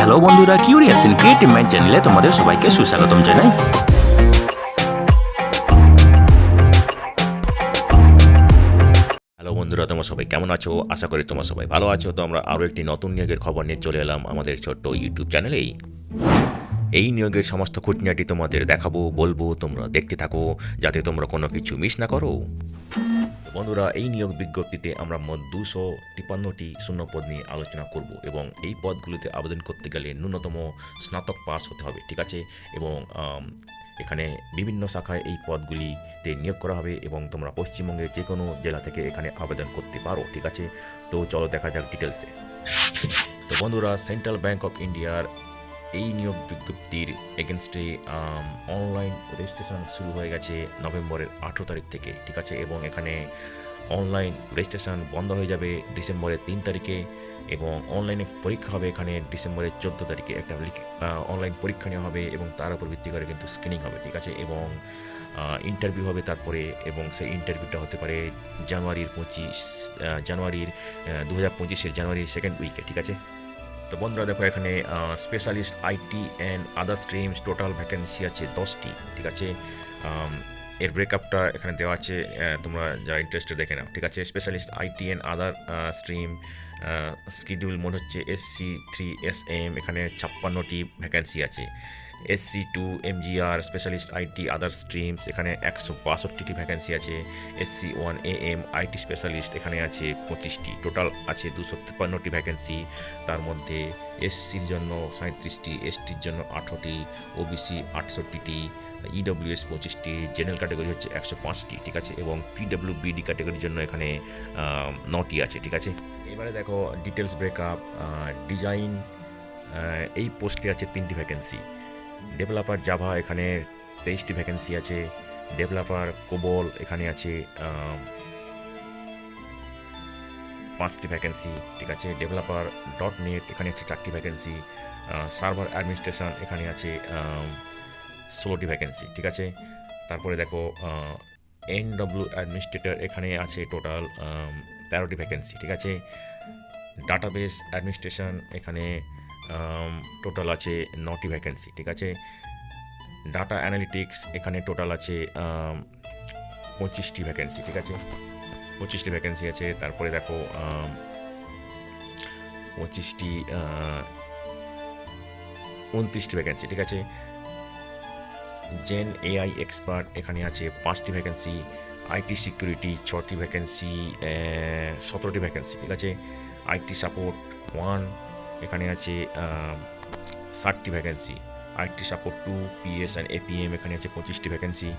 Hello বন্ধুরা, curious in creative mind চ্যানেলে তোমাদের সবাইকে সুস্বাগতম জানাই। হ্যালো বন্ধুরা, তোমরা সবাই কেমন আছো? আশা করি তোমরা সবাই ভালো আছো। তো আমরা আরও একটি নতুন নিয়োগের খবর নিয়ে চলে এলাম আমাদের ছোট্ট ইউটিউব চ্যানেলেই। এই নিয়োগের সমস্ত খুঁটিনাটি তোমাদের দেখাবো, বলবো, তোমরা দেখতে থাকো যাতে তোমরা কোনো কিছু মিস না করো। তো বন্ধুরা, এই নিয়োগ বিজ্ঞপ্তিতে আমরা মোট 253টি শূন্যপদ নিয়ে আলোচনা করব এবং এই পদগুলিতে আবেদন করতে গেলে ন্যূনতম স্নাতক পাস হতে হবে, ঠিক আছে? এবং এখানে বিভিন্ন শাখায় এই পদগুলিতে নিয়োগ করা হবে এবং তোমরা পশ্চিমবঙ্গের যে কোনো জেলা থেকে এখানে আবেদন করতে পারো, ঠিক আছে? তো চলো দেখা যাক ডিটেলসে। তো বন্ধুরা, সেন্ট্রাল ব্যাংক অফ ইন্ডিয়ার এই নিয়োগ বিজ্ঞপ্তির এগেনস্টে অনলাইন রেজিস্ট্রেশন শুরু হয়ে গেছে নভেম্বরের 18 তারিখ থেকে, ঠিক আছে? এবং এখানে অনলাইন রেজিস্ট্রেশন বন্ধ হয়ে যাবে ডিসেম্বরের 3 তারিখে এবং অনলাইনে পরীক্ষা হবে এখানে ডিসেম্বরের 14 তারিখে। একটা অনলাইন পরীক্ষা নেওয়া হবে এবং তার উপর ভিত্তি করে কিন্তু স্ক্রিনিং হবে, ঠিক আছে? এবং ইন্টারভিউ হবে তারপরে, এবং সেই ইন্টারভিউটা হতে পারে জানুয়ারির 2025-এর জানুয়ারির সেকেন্ড উইকে, ঠিক আছে? তো বন্ধুরা দেখো, এখানে specialist IT and other streams total vacancy আছে 10টি, ঠিক আছে? এর ব্রেকআপটা এখানে দেওয়া আছে, তোমরা যারা ইন্টারেস্টেড দেখে নাও, ঠিক আছে? Specialist IT and other stream schedule mode হচ্ছে SC3SM, এখানে 56টি ভ্যাকেন্সি আছে। SC2 MGR specialist IT other streams, এখানে 162টি ভ্যাকেন্সি আছে। SC1 AM আইটি স্পেশালিস্ট, এখানে আছে 25টি। টোটাল আছে 253টি ভ্যাকেন্সি। তার মধ্যে SCর জন্য 37টি, STর জন্য 18টি, OBC 68টি, EWS 25টি, জেনারেল ক্যাটাগরি হচ্ছে 105টি, ঠিক আছে? এবং PWBD ক্যাটাগরির জন্য এখানে 9টি আছে, ঠিক আছে? এবারে দেখো ডিটেলস ব্রেকআপ। ডিজাইন এই পোস্টে আছে 3টি ভ্যাকেন্সি। ডেভেলপার জাভা এখানে 23টি ভ্যাকেন্সি আছে। ডেভেলপার কোবল এখানে আছে 5টি ভ্যাকেন্সি, ঠিক আছে? ডেভেলপার .NET এখানে আছে 4টি ভ্যাকেন্সি। সার্ভার অ্যাডমিনিস্ট্রেশন এখানে আছে 16টি ভ্যাকেন্সি, ঠিক আছে? তারপরে দেখো NW অ্যাডমিনিস্ট্রেটর এখানে আছে টোটাল 13টি ভ্যাকেন্সি, ঠিক আছে? ডাটাবেস অ্যাডমিনিস্ট্রেশন এখানে টোটাল আছে 9টি ভ্যাকেন্সি, ঠিক আছে? ডাটা অ্যানালিটিক্স এখানে টোটাল আছে 25টি ভ্যাকেন্সি, ঠিক আছে? 25টি ভ্যাকেন্সি আছে। তারপরে দেখো 29টি ভ্যাকেন্সি, ঠিক আছে? জেন AI এক্সপার্ট এখানে আছে 5টি ভ্যাকেন্সি। আইটি সিকিউরিটি 6টি ভ্যাকেন্সি, 17টি ভ্যাকেন্সি, ঠিক আছে? আইটি সাপোর্ট 1 এখানে আছে 60টি vacancy. IT support 2 PS and APM এখানে আছে 25টি ভ্যাকেন্সি,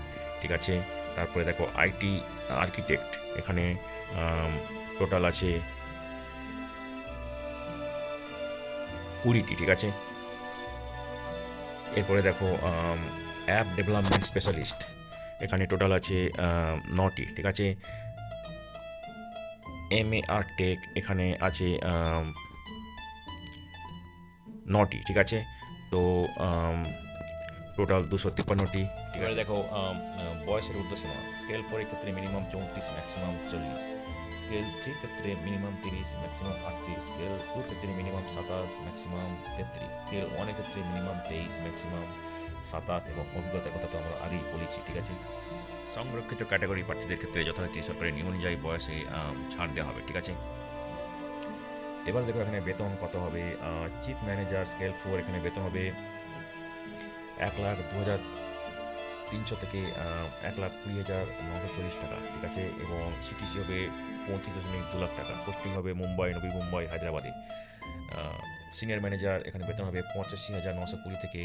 ঠিক আছে? তারপরে দেখো আইটি আর্কিটেক্ট এখানে টোটাল আছে 20টি, ঠিক আছে? এরপরে দেখো অ্যাপ ডেভেলপমেন্ট স্পেশালিস্ট এখানে টোটাল আছে 9টি, ঠিক আছে? MAR টেক এখানে আছে 9টি, ঠিক আছে? তো টোটাল 253টি, ঠিক আছে? দেখো বয়সের ঊর্ধ্বসীমা। স্কেল 4 ক্ষেত্রে মিনিমাম 34, ম্যাক্সিমাম 40। স্কেল 3 ক্ষেত্রে মিনিমাম 30, ম্যাক্সিমাম 38। স্কেল 2 ক্ষেত্রে মিনিমাম 27, ম্যাক্সিমাম 33। স্কেল 1 ক্ষেত্রে মিনিমাম 23, ম্যাক্সিমাম 27। এবং অভিজ্ঞতার কথা তো আমরা আগেই বলেছি, ঠিক আছে? সংরক্ষিত ক্যাটাগরি প্রার্থীদের ক্ষেত্রে যথারীতি সরকারি নিয়ম অনুযায়ী বয়সে ছাড় দেওয়া হবে, ঠিক আছে? এবার দেখো এখানে বেতন কত হবে। চিফ ম্যানেজার স্কেল 4 এখানে বেতন হবে 1,02,300 থেকে 1,20,940 টাকা, ঠিক আছে? এবং সিটিসি হবে 35.2 লাখ টাকা। পোস্টিং হবে মুম্বাই, নবী মুম্বাই, হায়দ্রাবাদে। সিনিয়র ম্যানেজার এখানে বেতন হবে 85,920 থেকে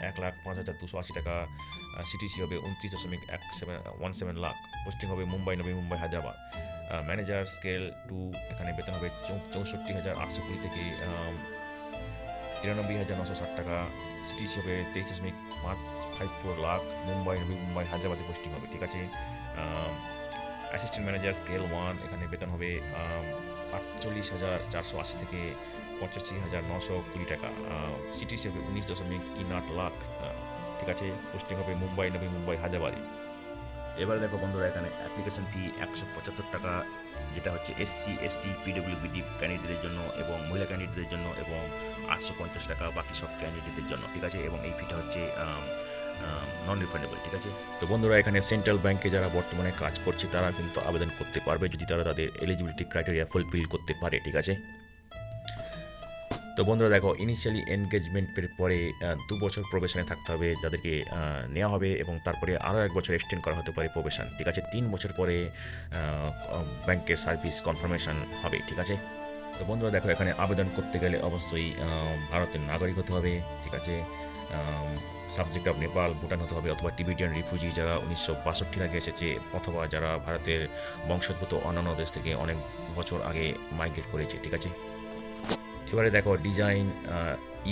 1,05,280 টাকা। সিটিসি হবে 29.17 লাখ। পোস্টিং হবে মুম্বাই, নবী মুম্বাই, হায়দ্রাবাদ। ম্যানেজার স্কেল 2 এখানে বেতন হবে 64,820 থেকে 93,960 টাকা। সিটিসি হবে 23.554 লাখ। মুম্বাই, নবী মুম্বাই, হায়দ্রাবাদে পোস্টিং হবে, ঠিক আছে? অ্যাসিস্ট্যান্ট ম্যানেজার স্কেল 1 এখানে বেতন হবে 48,480 থেকে 85,920 টাকা। সিটিসি হবে 19.38 লাখ, ঠিক আছে? পোস্টিং হবে মুম্বাই, নবী মুম্বাই, হায়দ্রাবাদে। এবারে দেখো বন্ধুরা, এখানে অ্যাপ্লিকেশন ফি 175 টাকা, যেটা হচ্ছে SC ST PWBD ক্যান্ডিডেটদের জন্য, এবং মহিলা ক্যান্ডিডেটদের জন্য এবং 850 টাকা বাকি সব ক্যান্ডিডেটদের জন্য, ঠিক আছে। এবং এই ফিটা হচ্ছে নন রিফান্ডেবল, ঠিক আছে। তো বন্ধুরা, এখানে সেন্ট্রাল ব্যাংকে যারা বর্তমানে কাজ করছে তারা কিন্তু আবেদন করতে পারবে যদি তারা তাদের এলিজিবিলিটি ক্রাইটেরিয়া ফুলফিল করতে পারে, ঠিক আছে। তো বন্ধুরা দেখো, ইনিশিয়ালি এনগেজমেন্টের পরে 2 বছর প্রবেশনে থাকতে হবে যাদেরকে নেওয়া হবে, এবং তারপরে আরও 1 বছর এক্সটেন্ড করা হতে পারে প্রবেশন, ঠিক আছে। 3 বছর পরে ব্যাংকের সার্ভিস কনফার্মেশন হবে, ঠিক আছে। তো বন্ধুরা দেখো, এখানে আবেদন করতে গেলে অবশ্যই ভারতের নাগরিক হতে হবে, ঠিক আছে। সাবজেক্ট অফ নেপাল, ভুটান হতে হবে, অথবা টিবেটিয়ান রিফিউজি যারা 1962 আগে এসেছে, অথবা যারা ভারতের বংশোদ্ভূত অন্যান্য দেশ থেকে অনেক বছর আগে মাইগ্রেট করেছে, ঠিক আছে। এবারে দেখো ডিজাইন,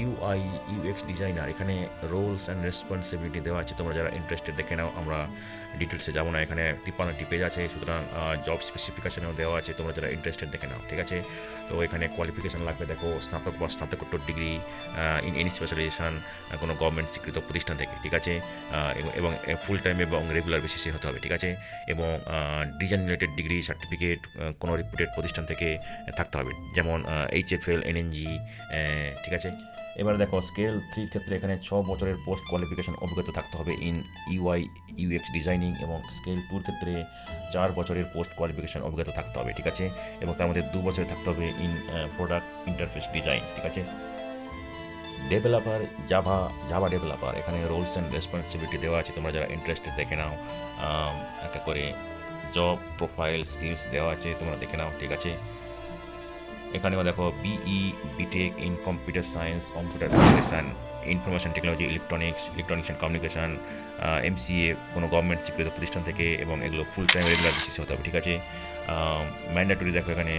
ইউআই ইউএক্স ডিজাইনার, এখানে রোলস অ্যান্ড রেসপন্সিবিলিটি দেওয়া আছে, তোমরা যারা ইন্টারেস্টেড দেখে নাও, আমরা ডিটেলসে যাবো না। এখানে 53টি পেজ আছে, সুতরাং জব স্পেসিফিকেশনেও দেওয়া আছে, তোমরা যারা ইন্টারেস্টেড দেখে নাও, ঠিক আছে। তো এখানে কোয়ালিফিকেশান লাগবে, দেখো স্নাতক বা স্নাতকোত্তর ডিগ্রি ইন এনি স্পেশালাইজেশন কোনো গভর্নমেন্ট স্বীকৃত প্রতিষ্ঠান থেকে, ঠিক আছে। এবং ফুল টাইম এবং রেগুলার বেসিসে হতে হবে, ঠিক আছে। এবং ডিজাইন রিলেটেড ডিগ্রি সার্টিফিকেট কোনো রিপুটেড প্রতিষ্ঠান থেকে থাকতে হবে, যেমন HFL, NNG, ঠিক আছে। এবারে দেখো স্কেল 3 ক্ষেত্রে এখানে 6 বছরের পোস্ট কোয়ালিফিকেশন অভিজ্ঞতা থাকতে হবে ইন ইউআই ইউএক্স ডিজাইনিং, এবং স্কেল 2 ক্ষেত্রে 4 বছরের পোস্ট কোয়ালিফিকেশন অভিজ্ঞতা থাকতে হবে, ঠিক আছে। এবং তার মধ্যে 2 বছরে থাকতে হবে ইন প্রোডাক্ট ইন্টারফেস ডিজাইন, ঠিক আছে। ডেভেলপার, জাভা ডেভেলপার, এখানে রোলস অ্যান্ড রেসপন্সিবিলিটি দেওয়া আছে, তোমরা যারা ইন্টারেস্টেড দেখে নাও। একটা করে জব প্রোফাইল স্কিলস দেওয়া আছে, তোমরা দেখে নাও, ঠিক আছে। এখানেও দেখো BTech in computer science, computer application, information technology, electronics and communication, MCA কোনো গভর্নমেন্ট স্বীকৃত প্রতিষ্ঠান থেকে, এবং এগুলো ফুল টাইম রেগুলার বেসিসে হতে হবে, ঠিক আছে। ম্যান্ডেটরি দেখো এখানে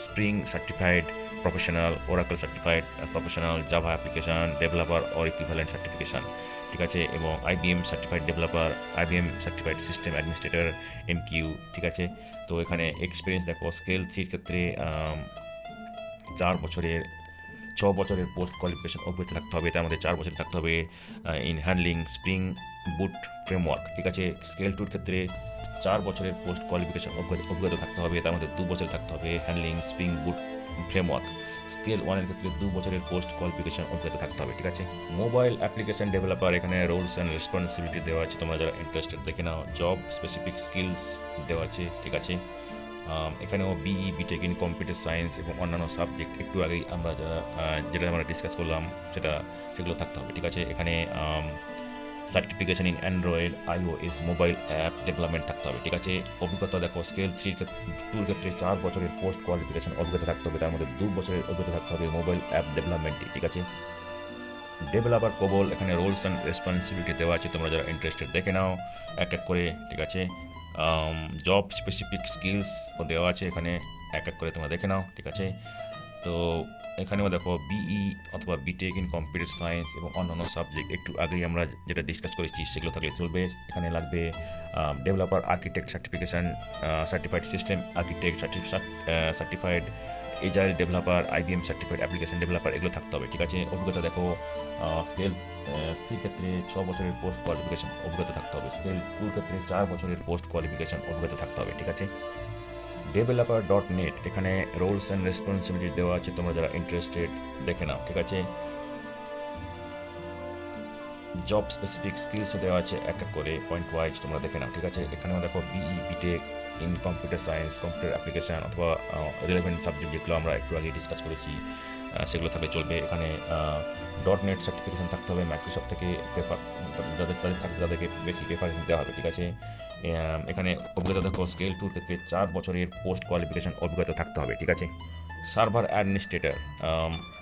spring certified professional, Oracle certified professional, Java application developer or equivalent certification, ঠিক আছে। এবং IBM certified developer, IBM certified system administrator, MQ, ঠিক আছে। তো এখানে এক্সপিরিয়েন্স দেখো স্কেল 3 ক্ষেত্রে 6 বছরের পোস্ট কোয়ালিফিকেশন অভিজ্ঞতা থাকতে হবে, তার মধ্যে 4 বছর থাকতে হবে in handling spring boot framework, ঠিক আছে। স্কেল 2 ক্ষেত্রে 4 বছরের পোস্ট কোয়ালিফিকেশন অভিজ্ঞতা থাকতে হবে, তার মধ্যে 2 বছর থাকতে হবে হ্যান্ডলিং স্প্রিং বুট ফ্রেমওয়ার্ক। স্কেল 1 এর ক্ষেত্রে 2 বছরের পোস্ট কোয়ালিফিকেশন অভিজ্ঞতা থাকতে হবে, ঠিক আছে। মোবাইল অ্যাপ্লিকেশন ডেভেলপার, এখানে রোলস অ্যান্ড রেসপন্সিবিলিটি দেওয়া আছে, তোমরা যারা ইন্টারেস্টেড দেখে নাও। জব স্পেসিফিক স্কিলস দেওয়া আছে, ঠিক আছে। এখানেও বিটেক ইন কম্পিউটার সায়েন্স এবং অন্যান্য সাবজেক্ট একটু আগেই আমরা যেটা আমরা ডিসকাস করলাম সেগুলো থাকতে হবে, ঠিক আছে। এখানে certification in Android, iOS mobile app development থাকতে হবে, ঠিক আছে। অভিজ্ঞতা দেখো স্কেল 2 ক্ষেত্রে 4 বছরের পোস্ট কোয়ালিফিকেশন অভিজ্ঞতা থাকতে হবে, তার মধ্যে 2 বছরের অভিজ্ঞতা থাকতে হবে মোবাইল অ্যাপ ডেভেলপমেন্টে, ঠিক আছে। ডেভেলপার কোবল, এখানে রোলস অ্যান্ড রেসপন্সিবিলিটি দেওয়া আছে, তোমরা যারা ইন্টারেস্টেড দেখে নাও এক এক করে, ঠিক আছে। জব স্পেসিফিক স্কিলস দেওয়া আছে এখানে এক এক করে, তোমরা দেখে নাও, ঠিক আছে। তো এখানেও দেখো অথবা বিটেক ইন কম্পিউটার সায়েন্স এবং অন্যান্য সাবজেক্ট একটু আগেই আমরা যেটা ডিসকাস করেছি সেগুলো থাকলে চলবে। এখানে লাগবে developer architect certification, certified system architect certified agile developer, IBM certified application developer, এগুলো থাকতে হবে, ঠিক আছে। অভিজ্ঞতা দেখো স্কেল 3 ক্ষেত্রে 6 বছরের পোস্ট কোয়ালিফিকেশন অভিজ্ঞতা থাকতে হবে, স্কেল 2 ক্ষেত্রে 4 বছরের পোস্ট কোয়ালিফিকেশন অভিজ্ঞতা থাকতে হবে, ঠিক আছে। developer.net, এখানে রোলস অ্যান্ড রেসপন্সিবিলিটি দেওয়া আছে, তোমরা যারা ইন্টারেস্টেড দেখে নাও, ঠিক আছে। জব স্পেসিফিক স্কিলসও দেওয়া আছে এক এক করে পয়েন্ট ওয়াইজ, তোমরা দেখে নাও, ঠিক আছে। এখানেও দেখো BTech in computer science, computer application অথবা রিলেভেন্ট সাবজেক্ট যেগুলো আমরা একটু আগে ডিসকাস করেছি সেগুলো থাকলে চলবে। এখানে .NET সার্টিফিকেশান থাকতে হবে মাইক্রোসফট থেকে, যাদের থাকবে তাদেরকে বেশি প্রেফারেন্স দেওয়া হবে, ঠিক আছে। এখানে অভিজ্ঞতা দেখো স্কেল 2 ক্ষেত্রে 4 বছরের পোস্ট কোয়ালিফিকেশান অভিজ্ঞতা থাকতে হবে, ঠিক আছে। সার্ভার অ্যাডমিনিস্ট্রেটর,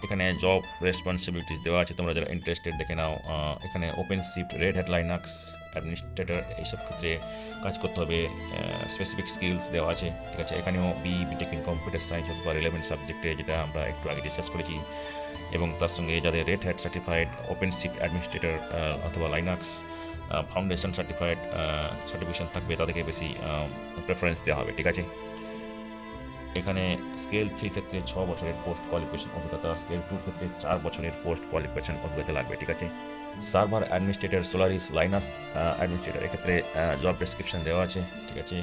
এখানে জব রেসপন্সিবিলিটিস দেওয়া আছে, তোমরা যারা ইন্টারেস্টেড দেখে নাও। এখানে OpenShift, Red Hat, Linux administrator এইসব ক্ষেত্রে কাজ করতে হবে, স্পেসিফিক স্কিলস দেওয়া আছে, ঠিক আছে। এখানেও বিটেক ইন কম্পিউটার সায়েন্স অথবা রিলেভেন্ট সাবজেক্টে যেটা আমরা একটু আগে ডিসকাস করেছি, এবং তার সঙ্গে যাদের Red Hat certified, OpenShift administrator অথবা লাইনাক্স ফাউন্ডেশন সার্টিফাইড সার্টিফিকেশন থাকবে তাদেরকে বেশি প্রেফারেন্স দেওয়া হবে, ঠিক আছে। এখানে স্কেল 3 ক্ষেত্রে 6 বছরের পোস্ট কোয়ালিফিকেশন অভিজ্ঞতা, স্কেল 2 ক্ষেত্রে 4 বছরের পোস্ট কোয়ালিফিকেশন অভিজ্ঞতা লাগবে, ঠিক আছে। Server administrator, Solaris Linus administrator, এক্ষেত্রে জব ডেসক্রিপশন দেওয়া আছে, ঠিক আছে।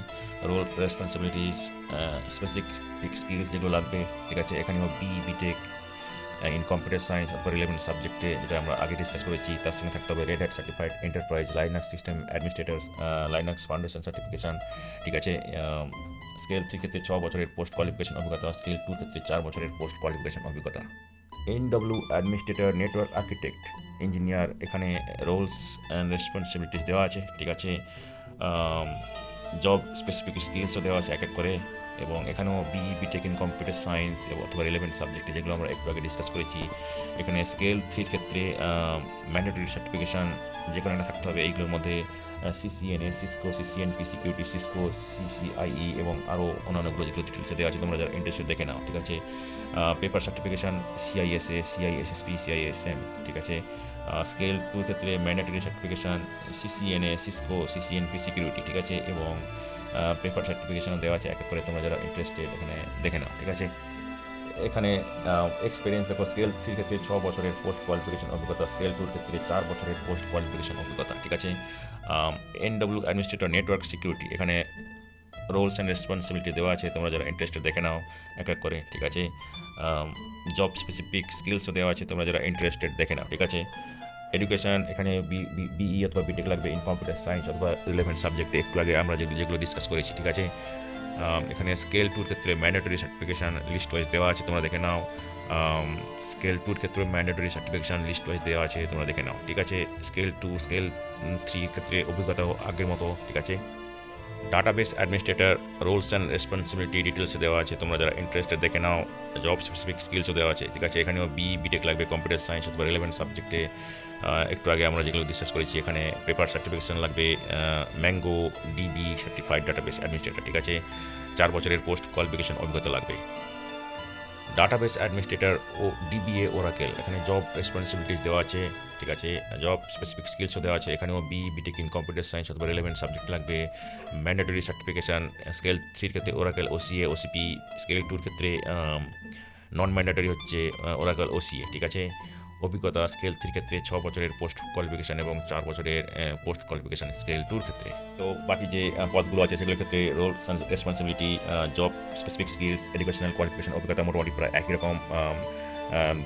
রোল রেসপন্সিবিলিটিস, স্পেসিফিক স্কিলস যেগুলো লাগবে, ঠিক আছে। এখানেও বিটেক ইন কম্পিউটার সায়েন্স অথবা রিলেভেন্ট সাবজেক্টে, যেটা আমরা আগে ডিসকাস করেছি, তার সঙ্গে থাকতে হবে Red Hat certified enterprise Linux system administrator, Linux foundation certification, ঠিক আছে। স্কেল 3 ক্ষেত্রে 6 বছরের পোস্ট কোয়ালিফিকেশন অভিজ্ঞতা, স্কেল 2 ক্ষেত্রে 4 বছরের পোস্ট কোয়ালিফিকেশন অভিজ্ঞতা। NW administrator, network architect, engineer, এখানে রোলস অ্যান্ড রেসপন্সিবিলিটিস দেওয়া আছে, ঠিক আছে। জব স্পেসিফিক স্কিলসও দেওয়া আছে এক এক করে, এবং এখানেও বিটেক ইন কম্পিউটার সায়েন্স অথবা রিলেভেন্ট সাবজেক্টে, যেগুলো আমরা একটু আগে ডিসকাস করেছি। এখানে স্কেল 3 ক্ষেত্রে ম্যান্ডেটরি সার্টিফিকেশান যে কোনো একটা থাকতে হবে এইগুলোর মধ্যে, CCNA, Cisco, CCNP security, Cisco, CCIE এবং আরও অন্যান্যগুলো যেগুলো ডিটেলসে দেওয়া আছে, তোমরা যারা ইন্টারেস্টেড দেখে নাও, ঠিক আছে। Paper certification CISA, CISSP, CISM, ঠিক আছে। স্কেল 2 ক্ষেত্রে mandatory certification CCNA, Cisco, CCNP security, ঠিক আছে, এবং পেপার সার্টিফিকেশানও দেওয়া আছে এক এক করে, তোমরা যারা ইন্টারেস্টেড এখানে দেখে নাও, ঠিক আছে। এখানে এক্সপিরিয়েন্স দেখো, স্কেল 3 ক্ষেত্রে 6 বছরের পোস্ট কোয়ালিফিকেশন অভিজ্ঞতা, স্কেল 2 ক্ষেত্রে 4 বছরের পোস্ট কোয়ালিফিকেশন অভিজ্ঞতা, ঠিক আছে। NW অ্যাডমিনিস্ট্রেটর, নেটওয়ার্ক সিকিউরিটি, এখানে রোলস অ্যান্ড রেসপন্সিবিলিটি দেওয়া আছে, তোমরা যারা ইন্টারেস্টেড দেখে নাও এক এক করে, ঠিক আছে। জব স্পেসিফিক স্কিলসও দেওয়া আছে, তোমরা যারা ইন্টারেস্টেড দেখে নাও, ঠিক আছে। এডুকেশন, এখানে বিই অথবা বিটেক লাগবে ইন কম্পিউটার সায়েন্স অথবা রিলেভেন্ট সাবজেক্টে, একটু আগে আমরা যেগুলো ডিসকাস করেছি, ঠিক আছে। এখানে স্কেল 2 ক্ষেত্রে ম্যান্ডেটরি সার্টিফিকেশান লিস্ট ওয়াইজ দেওয়া আছে, তোমরা দেখে নাও। স্কেল 2 ক্ষেত্রে ম্যান্ডেটরি সার্টিফিকেশান লিস্ট ওয়াইজ দেওয়া আছে, তোমরা দেখে নাও, ঠিক আছে। স্কেল 2, স্কেল 3 ক্ষেত্রে অভিজ্ঞতাও আগের মতো, ঠিক আছে। Database administrator, roles and responsibility ডিটেলসে দেওয়া আছে, তোমরা যারা ইন্টারেস্টেড দেখে নাও। জব স্পেসিফিক স্কিলসও দেওয়া আছে, ঠিক আছে। এখানেও বিটেক লাগবে কম্পিউটার সায়েন্স অথবা রিলেভেন্ট সাবজেক্টে, একটু আগে আমরা যেগুলো ডিসকাস করেছি। এখানে পেপার সার্টিফিকেশন লাগবে mango DB certified database administrator, ঠিক আছে। 4 বছরের পোস্ট কোয়ালিফিকেশন অভিজ্ঞতা লাগবে। ডাটাবেস অ্যাডমিনিস্ট্রেটর ও DBA ওরাকেল, এখানে জব রেসপন্সিবিলিটিস দেওয়া আছে, ঠিক আছে। জব স্পেসিফিক স্কিলসও দেওয়া আছে, এখানেও বিটেক ইন কম্পিউটার সায়েন্স অথবা রিলেভেন্ট সাবজেক্ট লাগবে। ম্যান্ডেটরি সার্টিফিকেশান স্কেল 3 ক্ষেত্রে ওরাকেল OCA, OCP, স্কেল 2 ক্ষেত্রে নন ম্যান্ডেটরি হচ্ছে ওরাকেল OCA, ঠিক আছে। অভিজ্ঞতা, স্কেল 3 ক্ষেত্রে 6 বছরের পোস্ট কোয়ালিফিকেশান এবং 4 বছরের পোস্ট কোয়ালিফিকেশান স্কেল 2 ক্ষেত্রে। তো বাকি যে পদগুলো আছে সেগুলোর ক্ষেত্রে role responsibility, job specific skills, educational qualification অভিজ্ঞতা মোটামুটি প্রায় একই রকম।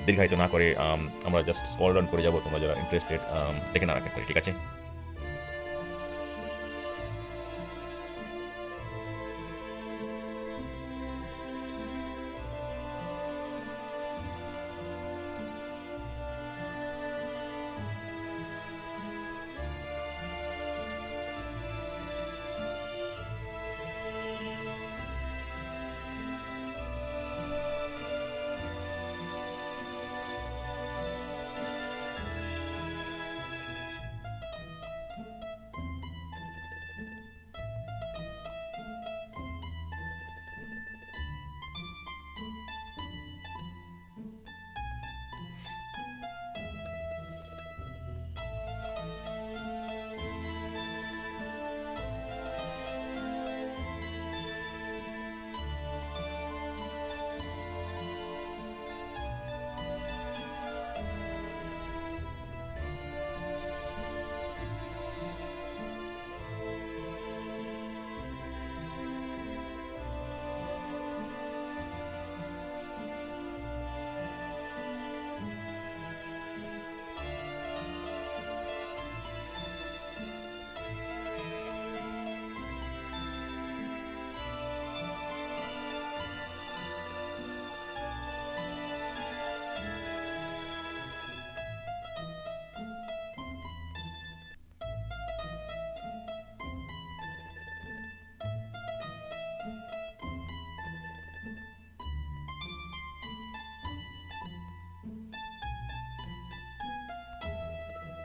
দীর্ঘায়িত না করে আমরা জাস্ট স্ক্রল ডাউন করে যাবো, তোমরা যারা ইন্টারেস্টেড দেখে না রাখতে পারি, ঠিক আছে।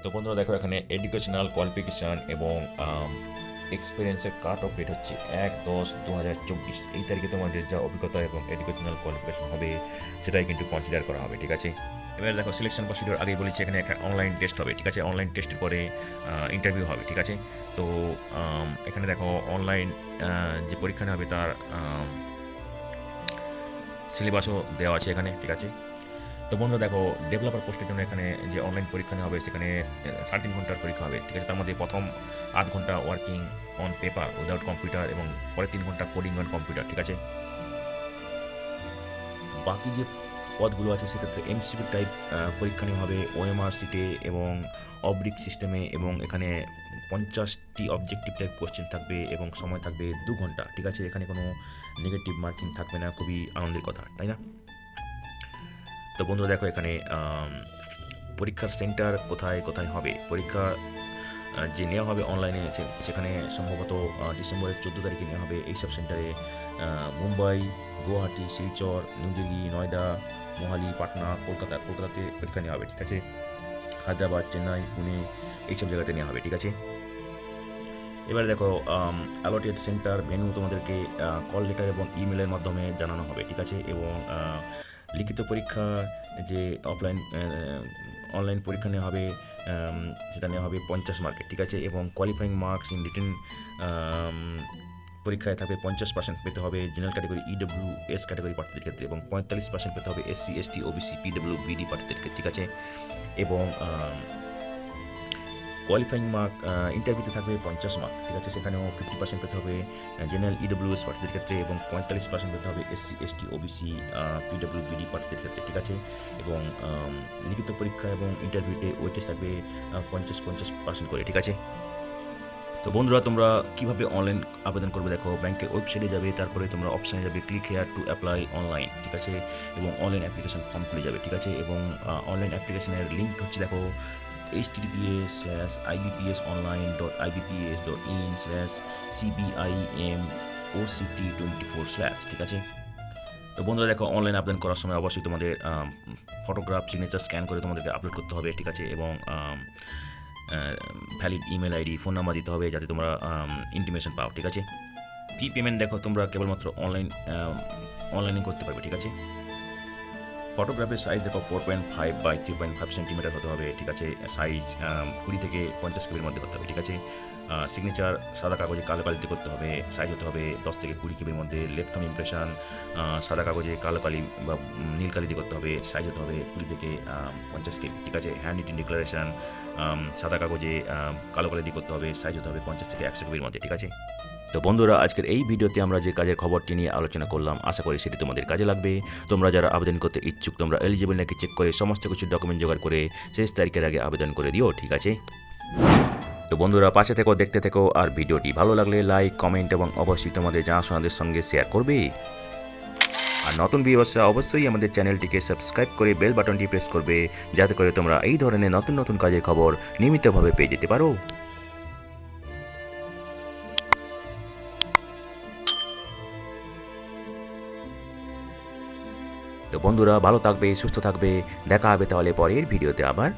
তো বন্ধুরা দেখো, এখানে এডুকেশনাল কোয়ালিফিকেশান এবং এক্সপিরিয়েন্সের কাট অফ ডেট হচ্ছে 1/10/2024। এই তারিখে তোমাদের যা অভিজ্ঞতা এবং এডুকেশনাল কোয়ালিফিকেশান হবে সেটাই কিন্তু কনসিডার করা হবে, ঠিক আছে। এবার দেখো, সিলেকশন প্রসিডিওর আগেই বলেছি, এখানে একটা অনলাইন টেস্ট হবে, ঠিক আছে। অনলাইন টেস্টের পরে ইন্টারভিউ হবে, ঠিক আছে। তো এখানে দেখো, অনলাইন যে পরীক্ষা হবে তার সিলেবাসও দেওয়া আছে এখানে, ঠিক আছে। তো বন্ধু দেখো, ডেভেলপার পোস্টের জন্য এখানে যে অনলাইন পরীক্ষা নেওয়া হবে সেখানে 3.5 ঘন্টার পরীক্ষা হবে, ঠিক আছে। তার মধ্যে প্রথম 8 ঘন্টা working on paper without computer এবং পরে 3 ঘন্টা কোডিং অন কম্পিউটার, ঠিক আছে। বাকি যে পদগুলো আছে সেক্ষেত্রে এমসিকিউ টাইপ পরীক্ষা নেওয়া হবে ওএমআর সিটে এবং অবরিক সিস্টেমে, এবং এখানে 50টি অবজেক্টিভ টাইপ কোশ্চেন থাকবে এবং সময় থাকবে 2 ঘন্টা, ঠিক আছে। এখানে কোনো নেগেটিভ মার্কিং থাকবে না, খুবই আনন্দের কথা, তাই না? তো বন্ধুরা দেখো, এখানে পরীক্ষার সেন্টার কোথায় কোথায় হবে, পরীক্ষা যে নেওয়া হবে অনলাইনে সেখানে সম্ভবত ডিসেম্বরের 14 তারিখে নেওয়া হবে এইসব সেন্টারে। মুম্বাই, গুয়াহাটি, শিলচর, নিউ দিল্লি, নয়ডা, মোহালি, পাটনা, কলকাতাতে পরীক্ষা নেওয়া হবে, ঠিক আছে। হায়দ্রাবাদ, চেন্নাই, পুনে এইসব জায়গাতে নেওয়া হবে, ঠিক আছে। এবারে দেখো, অ্যালটেড সেন্টার ভেন্যু তোমাদেরকে কল লেটার এবং ইমেলের মাধ্যমে জানানো হবে, ঠিক আছে। এবং লিখিত পরীক্ষা যে অনলাইন পরীক্ষা নেওয়া হবে সেটা নেওয়া হবে 50 মার্কের, ঠিক আছে। এবং কোয়ালিফাইং মার্কস ইন রিটেন পরীক্ষায় থাকবে 50% পেতে হবে জেনারেল ক্যাটাগরি EWS ক্যাটাগরি প্রার্থীদের ক্ষেত্রে, এবং 45% পেতে হবে SC ST OBC PWBD প্রার্থীদের ক্ষেত্রে, ঠিক আছে। এবং কোয়ালিফাইং মার্ক ইন্টারভিউতে থাকবে 50 মার্ক, ঠিক আছে। সেখানেও 50% পেতে হবে জেনারেল EWS প্রার্থীদের ক্ষেত্রে এবং 45% পেতে হবে SC ST OBC PWBD প্রার্থীদের ক্ষেত্রে, ঠিক আছে। এবং লিখিত পরীক্ষা এবং ইন্টারভিউতে ওয়েটেজ থাকবে 50% করে, ঠিক আছে। তো বন্ধুরা, তোমরা কিভাবে অনলাইন আবেদন করবে দেখো, ব্যাংকের ওয়েবসাইটে যাবে, তারপরে তোমরা অপশানে যাবে click here to apply online, ঠিক আছে। এবং অনলাইন অ্যাপ্লিকেশন ফর্ম খুলে যাবে, ঠিক আছে। এবং অনলাইন অ্যাপ্লিকেশনের লিঙ্ক হচ্ছে দেখো https://ibps.in/cbimoct24/, ঠিক আছে। তো বন্ধুরা দেখো, অনলাইন আবেদন করার সময় অবশ্যই তোমাদের ফটোগ্রাফ সিগনেচার স্ক্যান করে তোমাদেরকে আপলোড করতে হবে, ঠিক আছে। এবং valid email ID, phone number দিতে হবে যাতে তোমরা ইন্টিমেশন পাও, ঠিক আছে। ফি পেমেন্ট দেখো, তোমরা কেবলমাত্র অনলাইনে করতে পারবে, ঠিক আছে। ফটোগ্রাফের সাইজ দেখো 4.5 বাই 3.5 সেন্টিমিটার হতে হবে, ঠিক আছে। সাইজ 20 থেকে 50 কেবির মধ্যে হতে হবে, ঠিক আছে। সিগনেচার সাদা কাগজে কালো কালিতে করতে হবে, সাইজ হতে হবে 10 থেকে 20 কেবির মধ্যে। লেফট থাম্ব ইমপ্রেশন সাদা কাগজে কালো কালি বা নীল কালি দিয়ে করতে হবে, সাইজ হতে হবে 20 থেকে 50 কেবি, ঠিক আছে। হ্যান্ড রিটেন ডিক্লারেশন সাদা কাগজে কালো কালি দিয়ে করতে হবে, সাইজ হতে হবে 50 থেকে 100 কেবির মধ্যে, ঠিক আছে। তো বন্ধুরা, আজকের এই ভিডিওতে আমরা যে কাজের খবরটি নিয়ে আলোচনা করলাম, আশা করি সেটি তোমাদের কাজে লাগবে। তোমরা যারা আবেদন করতে ইচ্ছুক, তোমরা এলিজিবল নাকি চেক করে সমস্ত কিছু ডকুমেন্ট জোগাড় করে শেষ তারিখের আগে আবেদন করে দিও, ঠিক আছে। তো বন্ধুরা, পাশে থেকো, দেখতে থেকো, আর ভিডিওটি ভালো লাগলে লাইক, কমেন্ট এবং অবশ্যই তোমাদের জানাশোনাদের সঙ্গে শেয়ার করবে। আর নতুন ভিউয়ার্সরা অবশ্যই আমাদের চ্যানেলটিকে সাবস্ক্রাইব করে বেল বাটনটি প্রেস করবে, যাতে করে তোমরা এই ধরনের নতুন নতুন কাজের খবর নিয়মিতভাবে পেয়ে যেতে পারো। তো বন্ধুরা, ভালো থাকবে, সুস্থ থাকবে, দেখা হবে তাহলে পরের ভিডিওতে আবার।